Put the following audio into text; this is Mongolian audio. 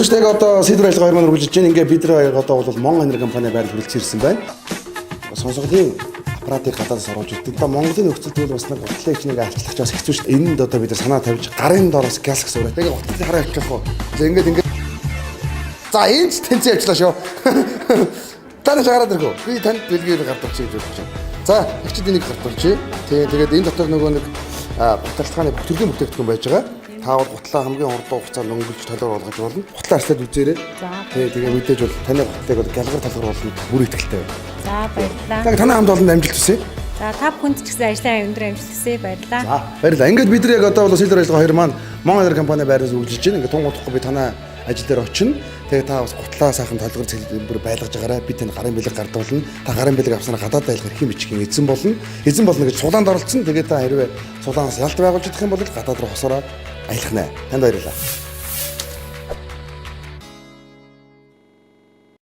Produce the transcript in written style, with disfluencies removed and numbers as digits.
үзэгчтэйг одоо Silver ажиллагаа 2 үргэлжлэж байна. Ингээ бид нар одоо бол Монгол энерги компани байрлал хүрэлцэн ирсэн байна. Сонсголын аппаратыг гадаадас оруулж ирдэг. Одоо Монголын нөхцөл байдал бас нэг гутлын их нэг арчлагчаас хэцүү шүү дээ. Энэнд одоо бид нар санаа тавьж гарын доороос газ гэх сураа. Тэгээ гутлын хараа авчих واخ. За ингээ за энэ ч тэнцээ явчлаа шүү. Таны чагараад иргүү. Би танд бэлгээр гардуулж гэж бодож байна. За ихчд энийг гардуулж. Тэгээд энэ дотор нөгөө нэг баталгааны төрлийн бүтээгдэхүүн байж байгаа. Таавал гутлаа хамгийн хурдан хугацаанд өнгөлж толгор болгож болно. Гутлаа арслаад үзээрэй. Тэгээ мэдээж бол таны гутлыг бол галгар толгор болно. Бүр ихтэй байна. За баярлалаа. За танай хамт олонд амжилт хүсье. За та бүхэнд ч гэсэн ажлын өндөр амжилт хүсье. Баярлалаа. За баярлалаа. Ингээд бид нар яг одоо бол Silver ажиллагаа 2 маань Монгол энерги компани байраас үргэлжлэж байна. Ингээд тунгуудахгүй би танай ажил дээр очино. Тэгээ та бас гутлаа сайхан толгор бүр байлгаж байгаарай. Би тань гарын бэлэг гардуулна. Та гарын бэлэг авснараа гадаад байлгаар хэм бичгийн эзэн болно. Эзэн болно гэж сулаанд оролцсон. Тэгээ та хэрвээ сулаанаас ялт байгуулж идэх юм бол гадаад руу хосороо аялах нэ. Танд баярлалаа.